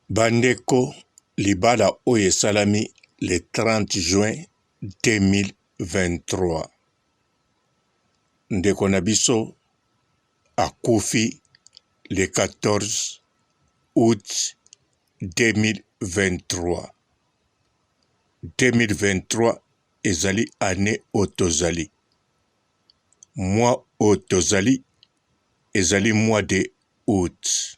Bandeko libala oyo esalami le 30 juin 2023. Ndeko na biso akufi le 14 août 2023. 2023 ezali année otozali. Mois otozali ezali mois de août.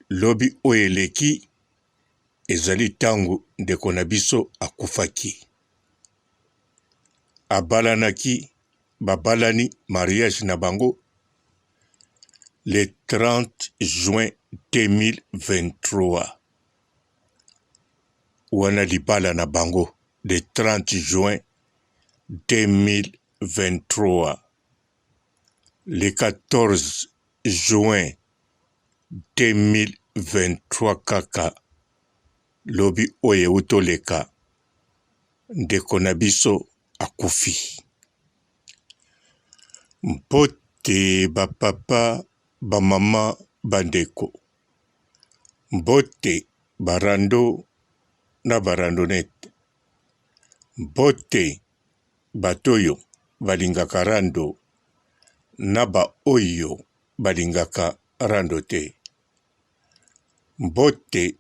Lobi oyeleki ezali tangu ndeko na biso akufaki. Abalanaki babalani mariage na bango le 30 juin 2023. Wana libala na bango le 30 juin 2023. Le 14 juin 2023 kaka lobi oye utoleka ndeko na biso akufi. Mbote bapapa bamama bandeko. Mbote barando na barandonete. Mbote batoyo balingaka rando na ba oyo balingaka rando te. Mbote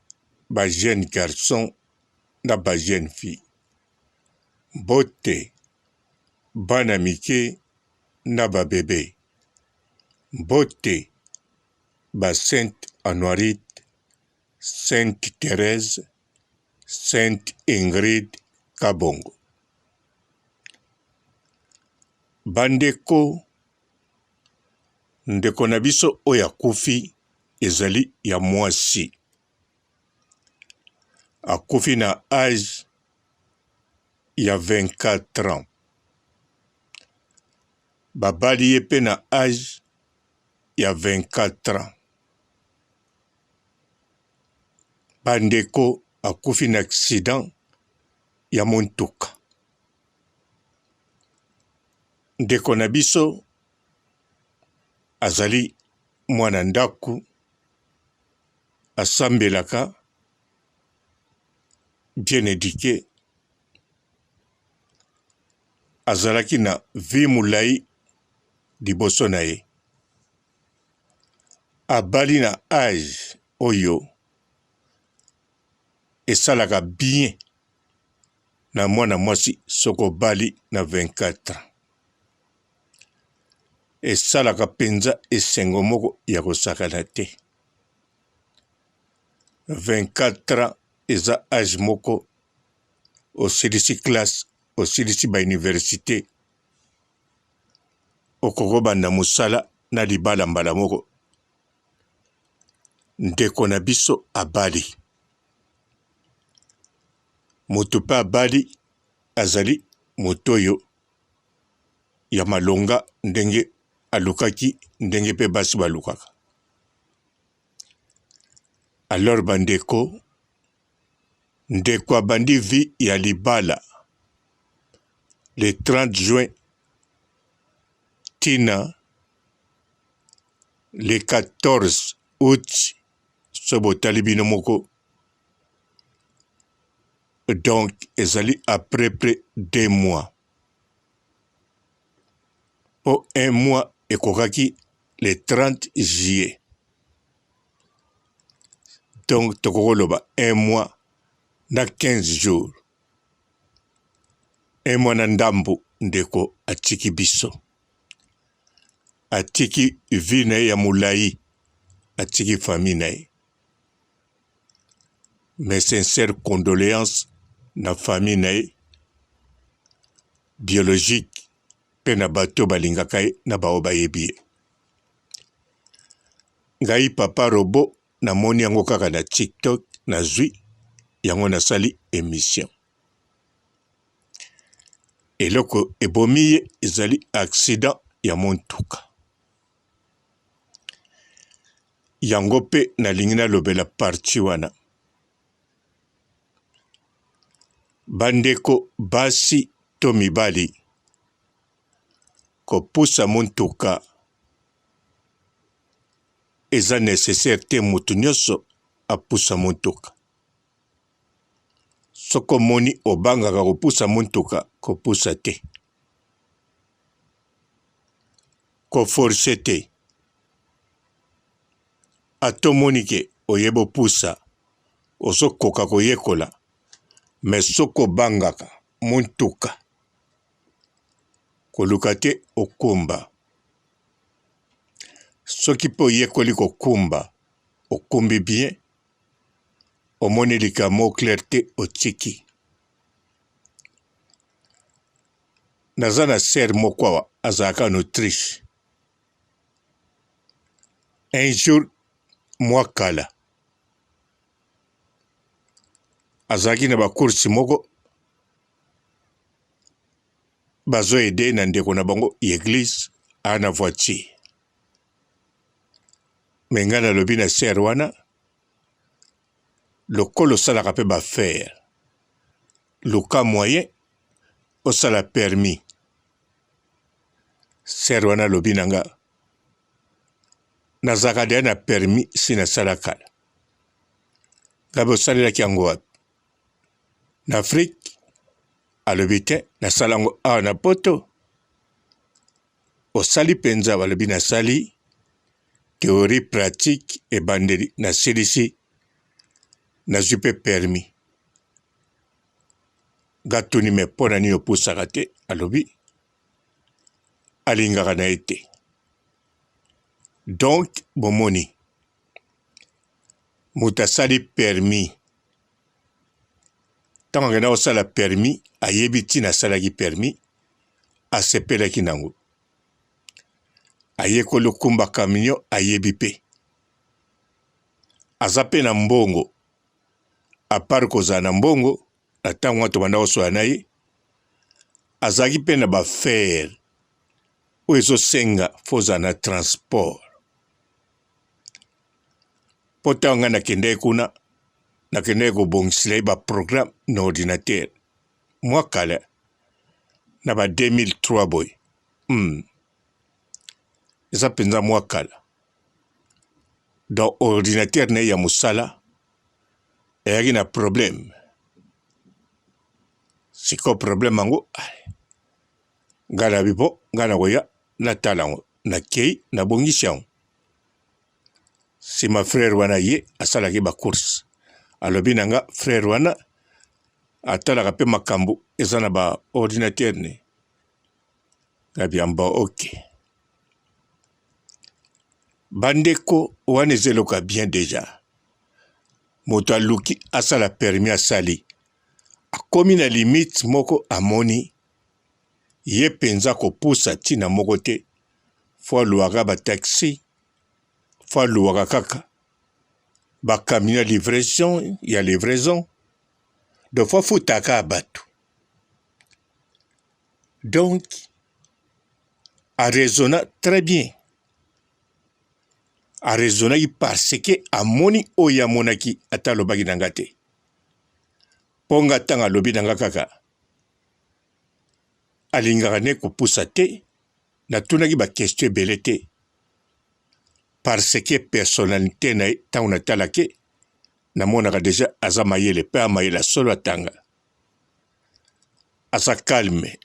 ba jeune garçon na ba jeune fille. Mbote bana mike na ba bébé. Mbote ba Sainte Honorite, Sainte Thérèse, Sainte Ingrid Kabongo. Bandeko ndeko na biso oyo akufi ezali ya mwasi. Akufi na âge ya 24 ans. Babali ye pe na âge ya 24 ans. Bandeko akufi na accident ya montuka. Ndeko na biso azali mwana ndaku asambelaka bien éduqué. Azalaki na vie mulai liboso na ye. Abali na âge oyo esalaka bien na mwana mwasi soko bali na 24 ans. Esalaka penza esengo moko ya kosakana te. 24 ans eza âge moko osilisi classe, osilisi ba université, okoko banda musala na libala mbala moko. Ndeko na biso abali. Moto pe abali azali motoyo ya malonga ndenge alukaki ndenge pe basi balukaka. Alors bandeko, ndeko abandi vi ya libala le 30 juin tina le 14 août sobo talibino moko. Donc ezali après près 2 mois. Au 1 mois ekokaki le 30 juillet. Donc tokoloba 1 mois na 15 jours. 1 mois na ndambo ndeko atiki biso. Atiki vi na ye ya mulai. Atiki famille na ye. Mes sincères condoléances na famille na ye. Biologique pe na bato balingaka ye na bao bayebi ye. Ngai papa Robo na moni yango kaka na TikTok na zwi yango nasali émission. Eloko ebomi ye ezali accident ya montuka. Yango pe nalingi nalobela parti wana. Bandeko basi to mibali kopusa montuka eza nécessaire te mutu nyonso apusa motuka. Soko moni obangaka kopusa motuka kopusa te. Koforce te. Atomoni ke oyebo pusa ozokoka koyekola me soko bangaka motuka koluka te okumba. Soki po yekoli kokumba okumbi bien omoni likamo clair te otiki. Naza na ser moko awa azalaka en Autriche. Un jour mwa kala azalaki na bakursi moko bazo ede na ndeko na bango église ana voiture. Me nga nalobi na ser wana lokolo osalaka mpe bafaire luka moyen osala permis. Ser wana lobi na nga nazalaka deya na permis si nasala kala. Ngabe osalelaki yango wapi? Na Afrique? Alobi te nasala yango awa na poto. Osali penza? Balobi nasali théorie pratique ebandeli nasilisi nazwi mpe permis. Gatuni me mpona nini opusaka te? Alobi alingaka na ye te. Donc bomoni moto asali permis ntango akenda kosala permis ayebi ntina asalaki permis asepelaki nango. Ayekoli okumba camion ayebi mpe aza mpe na mbongo apart kozala na mbongo na ntango wana tobanda kosola na ye azalaki mpe na bafere oyo ezosenga fozala na transport. Po ntango nga nakendaki kuna nakendaki kobongisela ye baprogramme na ordinateur mwa kala na ba 2003 boy. Eza mpenza mwa kala. Donc ordinateur na ye ya mosala eyaki na problème. Siko problème yango nga na bipo nga na koya natala yango nakei nabongisi yango. Sima frère wana ye asalaki bacourse alobi na nga frère wana atalaka mpe makambo eza na ba ordinateur ne. Ngabiamba ok. Bandeko wana ezeloka bien deja. Moto aluki asala permis asali. Akomi na limite moko amoni ye penza kopusa tina moko te. Fo aluaka ba taxi. Fo aluaka kaka ba camion livraison ya livraison. De fois futaka bato. Donc a raisonna très bien. A raisonnaki parce que amoni oya monaki ata lobaki nanga te. Ponga tanga lobi nanga kaka. Alingaka ne kopusa te. Natunaki ba question ebele te. Parce que personnalité na tango natalaki namonaka deja aza mayele pe amayela solo atanga. Aza calme.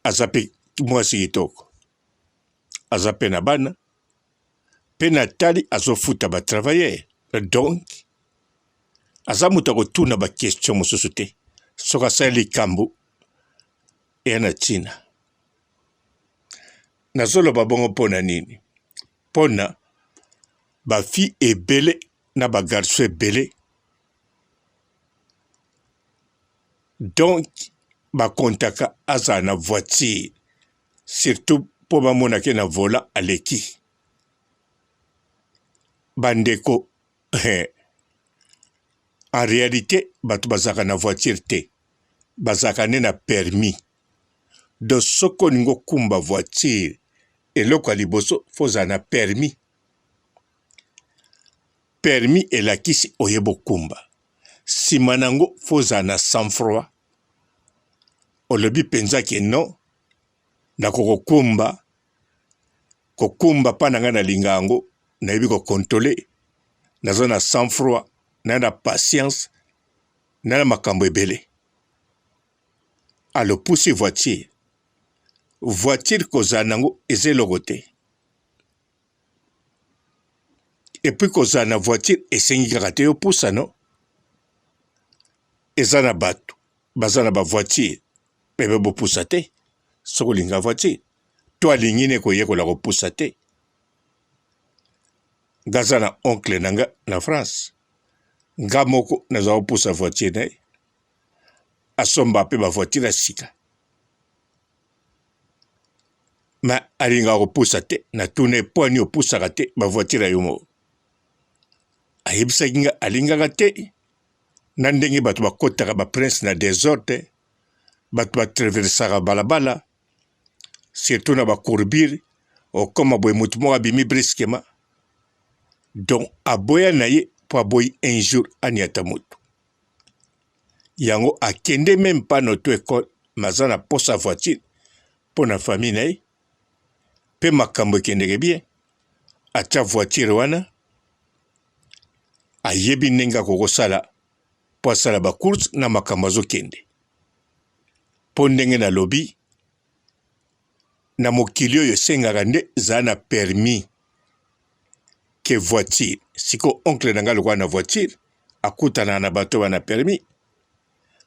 Aza pe mwasi kitoko. Aza pe na bana. Pe natali azofuta ba travailler. Donc aza muta kotuna ba question mosusu te. Soka sali kambu ena tina. Nazoloba bongo pona nini? Pona ba fi ebele na ba garçon ebele. Donc ba kontaka aza na voiture. Surtout po ba monake na vola aleki. Bandeko, en réalité, bato bazaka na voiture te. Bazaka ne na permis. De soko ningo kumba voiture. Eloko liboso foza na permis. Permis elakisi oyebo kumba. Simanango foza na sang-froid. Olobi penza ke non. Na kokumba pananga na lingango. Na yebi ko kontrole naza na sang-froid na patience na makambo ebele alopusi voiture kozala nango eza eloko te epuis kozala na voiture esengi kaka te yo pusa no eza na bato baza na bavoiture mpe bopusa te soki olinga voiture to alingi ne koyekola kopusa te nga aza na oncle na nga na France nga moko nazala kopusa voiture na ye asomba mpe bavoiture ya sika ma alingaka kopusa te natuna mpo ani opusaka te bavoiture ya yo moko ayebisaki nga alingaka te na ndenge bato bakotaka baprince na desordre bato batraversaka balabala surtout na bakourbire okoma boye motu moko abimi briskema donc aboya na ye mpo aboyi un jour aniata motu yango akende meme pa na auto école maza na posa voiture mpo na famille na ye mpe makambo ekendeke bien atia voiture wana ayebi ndenge akokosala mpo asala bacourse na makambo azokende mpo ndenge nalobi na mokili oyo esengaka nde zala na permis ke voiture siko oncle na nga lokola na voiture akutanaka na bato bana permis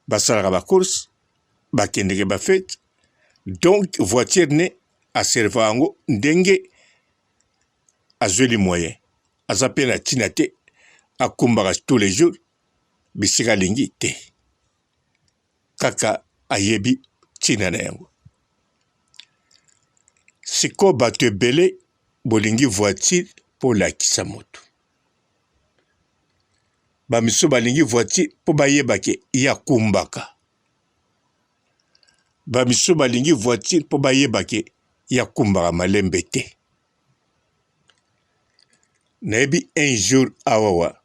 basalaka bacourse bakendeke bafete donc voiture ne aserva yango ndenge azweli moyen aza mpe na ntina te akumbaka tous les jours bisika alingi te kaka ayebi ntina na yango siko bato ebele bolingi voiture mpo olakisa moto bamisu balingi voiture mpo bayebake ye akumbaka bamisu balingi voiture mpo bayebake ye akumbaka malembe te nayebi un jour awawa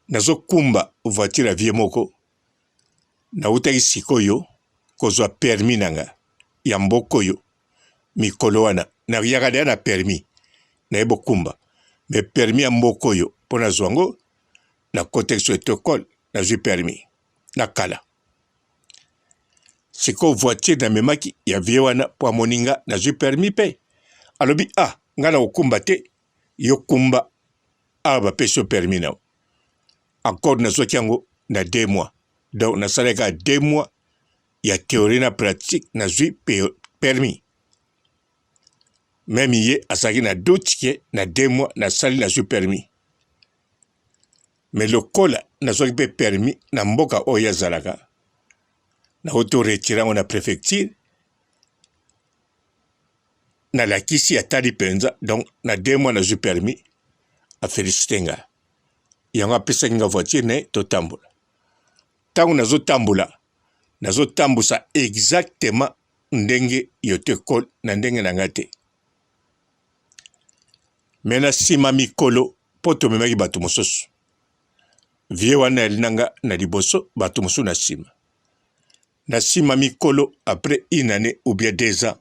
nazokumba voiture ya vie moko nautaki sikoyo kozwa permis nanga ya mboka oyo mikolo wana nayaka deya na permis nayeba okumba me permis ya mboka oyo mpo nazwa ngo na contexte ya école nazwi permis na kala sikoyo voiture namemaki ya vie wana mpo amoni nga nazwi permis mpe alobi nga na kokumba te yo kumba awa bapesi yo permis nao encore nazwaki yango na 2 mois donc nasalaki 2 mois ya théorie na pratique nazwi permis même ye azalaki na doute ke na 2 mois nasali nazwi permis mais lokola nazwaki mpe permis na mboka oyo azalaka nauti oretire yango na préfecture nalakisi atali mpenza donc na 2 mois nazwi permis afélicité nga yango apesaki nga voiture ne totambola ntango nazotambusa exactement ndenge yo te école na ndenge na nga te me na nsima mikolo mpo tomemaki bato mosusu vie wana yali nanga na liboso bato mosusu na nsima mikolo après 1 année ou bien 2 ans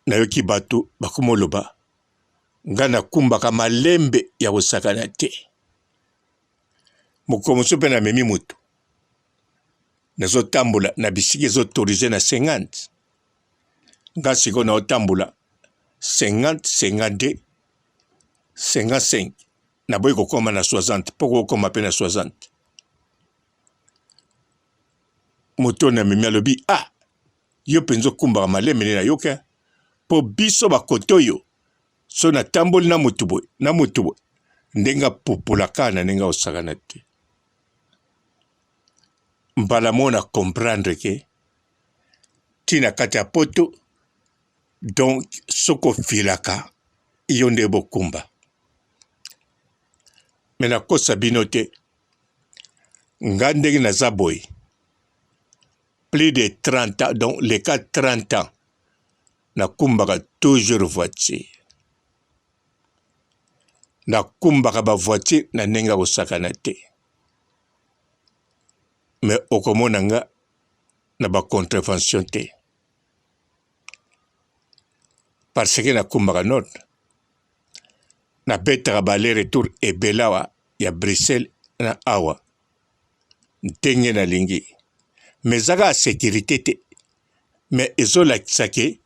nayoki bato bakoma oloba nga nakumbaka malembe ya kosakana te mokolo mosusu mpe namemi motu nazotambola na bisika ezoautorize na 50 nga sikoyo naotambola 50 52 55 naboyi kokoma na 60 mpo kokoma mpe na 60 moto oyo namemi alobi yo mpenza okumbaka malembe nde nayoka mpo biso bakote oyo so natamboli na motu boye ndenge apupulaka na ndenge osakana te mbala mo na comprendre ke ntina kati ya poto donc soki ofilaka yo nde bokumba me nakosa bino te nga ndenge naza boye plus de 30 ans donc les cas 30 ans nakumbaka toujours voiture nakumbaka bavoiture na ndenge kosakana te me okomona nga na bacontrevention te parce que nakumbaka note na betaka bale retour ebele awa ya Bruxelles na awa ndenge nalingi me ezaka ya sécurité te me ezolakisa ke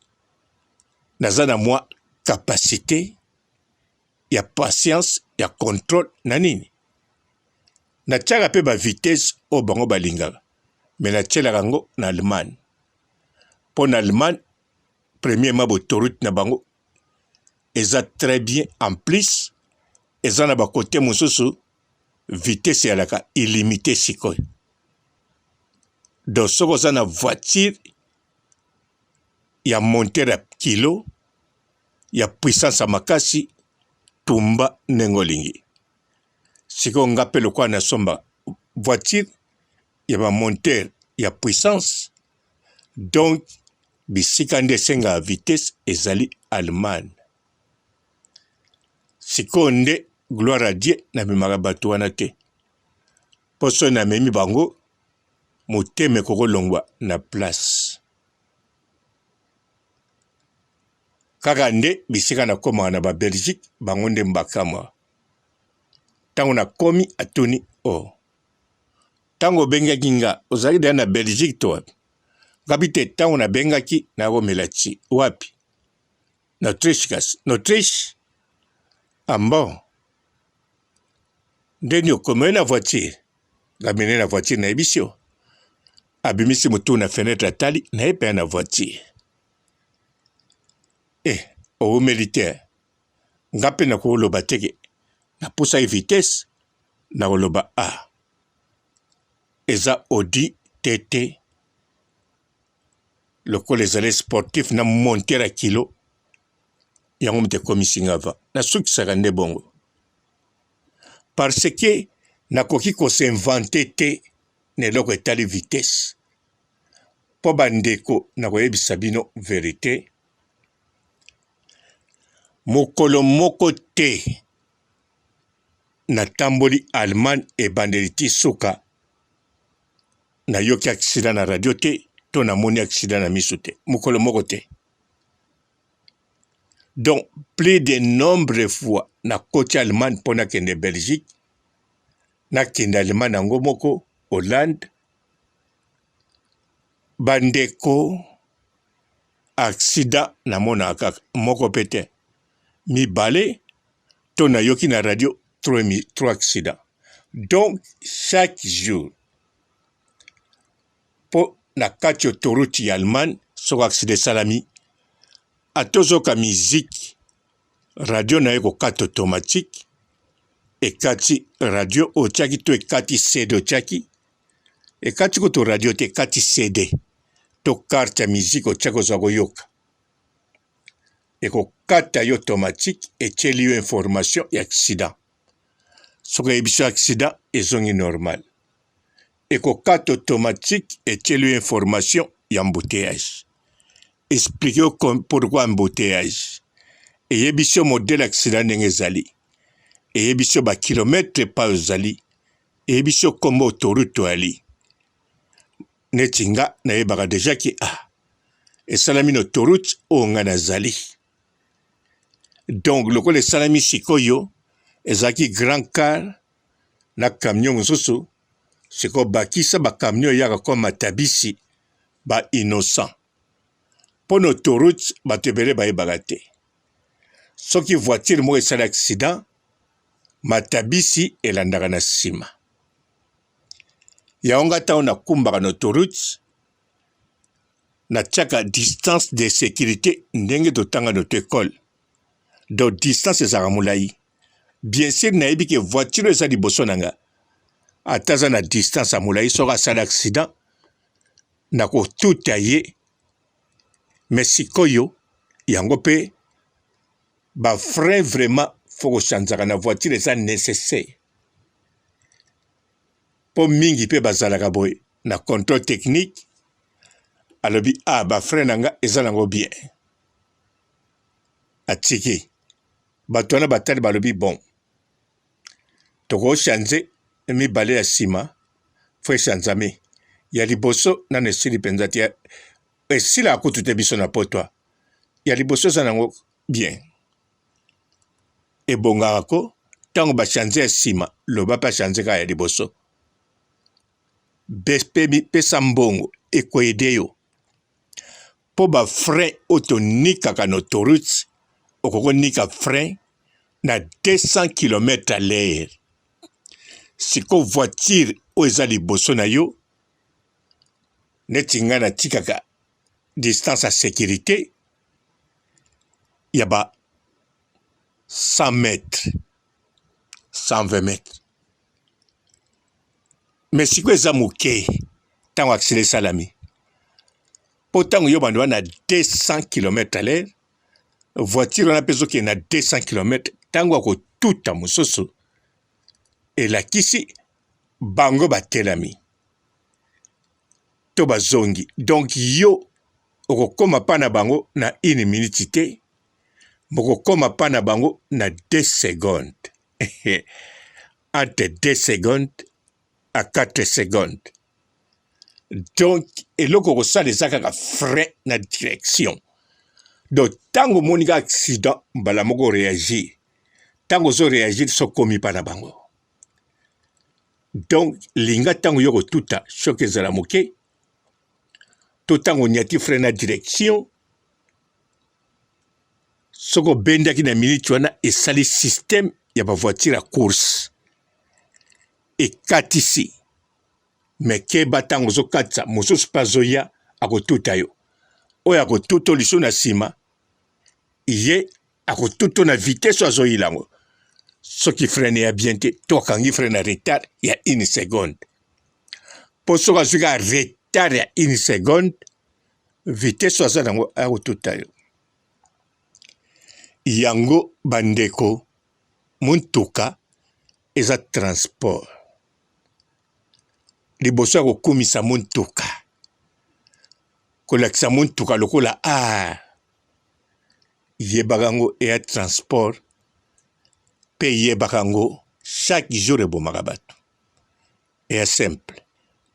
naza na mwa capacité ya patience ya contrôle na nini natiaka mpe bavitese oyo bango balingaka me natielaka yango na Allemagne mpo na Allemagne premièrement bautoroute na bango eza très bien en plus eza na bakote mosusu vitese eyalaka illimité sikoyo donc soki oza na voiture ya montere ya kilo ya puissance ya makasi tumba ndenge olingi sikoyo nga mpe lokola nasomba voiture ya bamontere ya puissance donc bisika nde esengaka vitese ezali Allemagne sikoyo nde gloire à Dieu namemaka bato wana te mpo soki namemi bango motema ekokolongwa na place kaka nde bisika nakomaka na babelgique bango nde mbakamwa ntango nakomi atuni ntango obengaki nga ozalaki deya na belgique to wapi ngabi te ntango nabengaki nakomela ti wapi na Autriche kasi na Autriche ambon ndeni okomoi na voiture ngamene na voiture nayebisi yo abimisi motu na fenêtre atali naye mpe na voiture owumeli te nga mpe nakoloba teke napusaki vitese nakoloba eza Audi TT lokola ezali sportif na montere ya kilo yango moto ekomisi nga va nasukisaka nde bongo parce que nakoki kosinvente te na eloko etali vitese mpo bandeko nakoyebisa bino verité mokolo moko te natamboli Allemagne ebandeli ti suka nayoki aksida na radio te to namoni aksida na miso te mokolo moko te donc plus de nombre fois nakoti Allemagne mpo nakende Belgique nakende Allemagne yango moko Hollande bandeko aksida namonaka kaka moko mpe te mibale to nayoki na radio trois accidents donc chaque jour mpo na kati autoroute ya Allemagne soko accident esalami atozoka miziki radio na ye kokata automatique ekati radio otiaki to ekati CD otiaki ekati kutu radio te ekati CD to carte ya miziki otiaki ozwa koyoka ekokata yo automatique etieli yo information ya accident soki eyebisi yo accident ezongi normal ekokata automatique etieli yo information ya embouteillage explique yo pourquoi embouteillage eyebisi yo modele accident ndenge ezali eyebisi yo bakilometre pa ozali eyebisi yo kombo autoroute oyali neti nga nayebaka deja ki esalami na autoroute oyo nga nazali donc lokola esalami sikoyo ezalaki grand car na camion mosusu sikoyo bakisa bacamion eyaka kwa matabisi ba innocent mpo na autoroute bato ebele bayebaka te soki voiture moko esali accident matabisi elandaka na nsima yango nga ntango nakumbaka na autoroute natiaka distance de sécurité ndenge totanga na to ekole donc distance ezalaka molai bien sûr nayebi ke voiture eza liboso na nga ata aza na distance ya molai soki asali accident nakotuta ye me sikoyo yango mpe bafrein vraiment fo kochanzaka na voiture eza nécessaire mpo mingi mpe bazalaka boye na contrôle technique alobi bafrein na nga eza nango bien atiki bato wana batali balobi bon tokochanze mibale ya nsima fo echanzame ya liboso nano esili mpenza te esilaka kutu te biso na potwa ya liboso eza nango bien ebongaka ko ntango bachange ya nsima loba mpe achange kaka ya liboso pesa mbongo ekoyede yo mpo bafrein oyo tonikaka na autoroute okokonika frein na 200 km à l'heure siko voiture oyo eza liboso na yo neti ngai natikaka distance ya sécurité ya ba 100 mètres 120 mètres mais sikoyo eza moke ntango aksele esalami mpo ntango yo bando wana 200 km à l'heure voiture wana mpe ezokende na 200 km ntango akotuta mosusu elakisi bango batelami to bazongi donc yo okokoma pa na bango na 1 minute te mokokoma pa na bango na 2 secondes entre 2 secondes à 4 secondes donc eloko okosala eza kaka frein na direction donc ntango omoni ka accident mbala moko réagir ntango ozoréagir sokomi pa na bango donc linga ntango yo kotuta soki ezala moke to ntango onyati frein na direction soki obendaki na minute wana esali système ya bavoiture ya course ekatisi me keba ntango ozokatisa mosusu mpe azoya akotuta yo oyo akotuta liso na nsima ye akotuta na vitesse oyo azoyila yango soki freine ya bien te to akangi freine na retard ya 1 seconde mpo soki azwi ka retard ya 1 seconde vitesse oyo aza nango akotuta yo yango bandeko mutuka eza transport liboso ya kokumisa mutuka kolakisa mutuka lokola yebaka yango eya transport mpe yebaka yango chaque jour ebomaka bato eya simple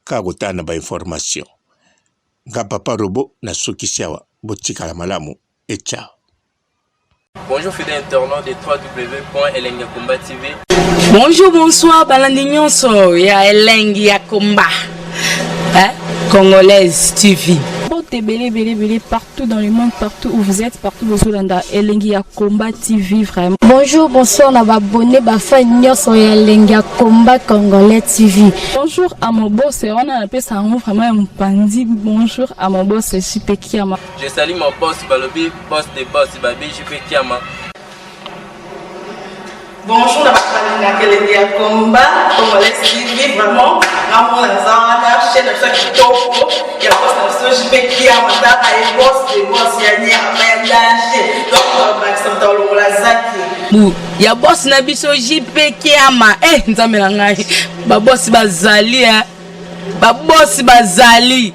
kaka kotala na bainformation nga papa robo nasukisi awa botikala malamu ciao. Bonjour fidèles internautes de www.elengiakomba TV. Bonjour, bonsoir, balandi nyonso ya Elengi ya Komba. Congolaise TV. Belé partout dans le monde, partout où vous êtes, partout où vous êtes, Elengi ya Komba TV vraiment. Bonjour, bonsoir, on a abonné bafa nyonso ya Elengi ya Komba Congolais TV. Bonjour à mon boss, on a appelé ça vraiment un pandi. Bonjour à mon boss, JP Kiama. Je salue mon boss Balobi, boss de boss Babi, JP Kiama. Bonjour, la Elengi ya Komba Congolais TV vraiment. Ramon Lazana, chaîne de chaque topo, il y a boss de JP Kiama, et boss de boss yani a danger. Donc on va s'entendre au lazaki. Ya boss na biso JP Kiama nzambe na ngai ba boss bazali ba boss bazali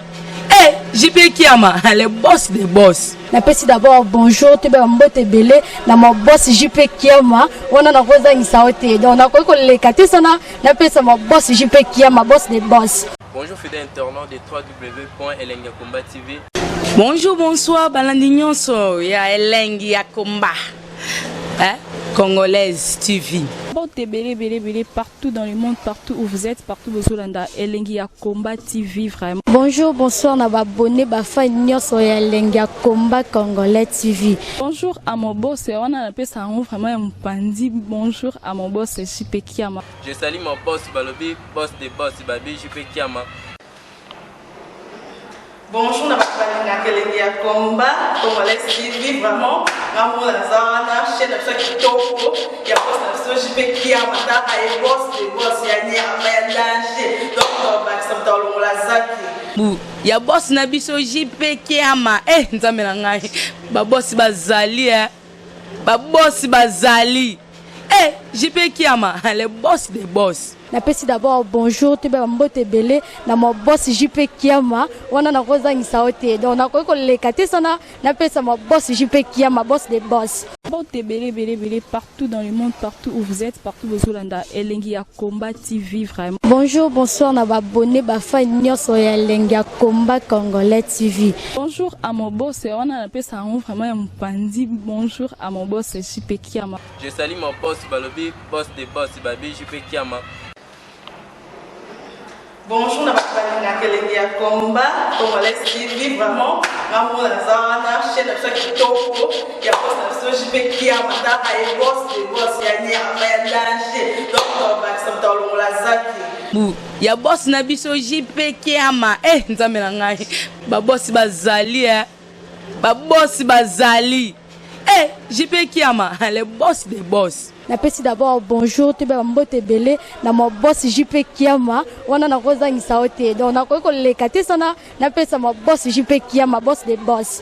JP Kiama le boss des boss. Napesi d'abord bonjour te ba mbote belé na mo boss JP Kiama wana na koza ngisaote donc na ko lekati sana napesa mo boss JP Kiama boss des boss. Bonjour fidèles internautes de www.elengiakomba TV. Bonjour, bonsoir, balandi nyonso ya Elengi ya Komba. Congolaise TV. Belé partout dans le monde, partout où vous êtes, partout où vous êtes, Elengi ya Komba TV vraiment. Bonjour, bonsoir, on a abonné bafa nyonso ya Elengi ya Komba Congolais TV. Bonjour à mon boss, on a appelé ça vraiment un pandi. Bonjour à mon boss JP Kiama. Je salue mon boss Balobi, boss de boss Babi, JP Kiama. Bonjour, la Elengi ya Komba Congolais TV vraiment. Ramon Lazana, chaîne de chaque topo, il y a boss de JP Kiama, et boss de boss yani a danger. Donc on va s'entendre au lazaki. Ya boss na biso JP Kiama nzambe na ngai ba boss bazali ba boss bazali JP Kiama le boss des boss. napesi d'abord bonjour te ba mbote belé na mo boss JP Kiama wana na kozangisa ote donc na ko leka te sana napesa mo boss JP Kiama boss des boss. Mbote belé partout dans le monde, partout où vous êtes, partout où vous êtes, Elengi ya Combat TV vraiment. Bonjour, bonsoir na ba abonné ba fan nyonso ya Elengi ya Combat Congolais TV. Bonjour à mon boss, on a appelé ça vraiment un pandi. Bonjour à mon boss JP Kiama. Je salue mon boss Balobi, boss des boss, Babi JP Kiama. Bonjour, na Elengi ya Combat Congolais TV vraiment. Maman la zana, chaîne de chaque kitoko, il y a boss de JP Kiama, ta ay boss des boss, il y a rien danger. Donc on va s'entendre la zaki. Ya boss na biso JP Kiama nzambe na ngai ba boss bazali ba boss bazali JP Kiama le boss des boss. Napesi d'abord bonjour te ba mbote belé na mo boss JP Kiama wana na kozangisa ote donc na ko leka te sana napesa mo boss JP Kiama boss des boss.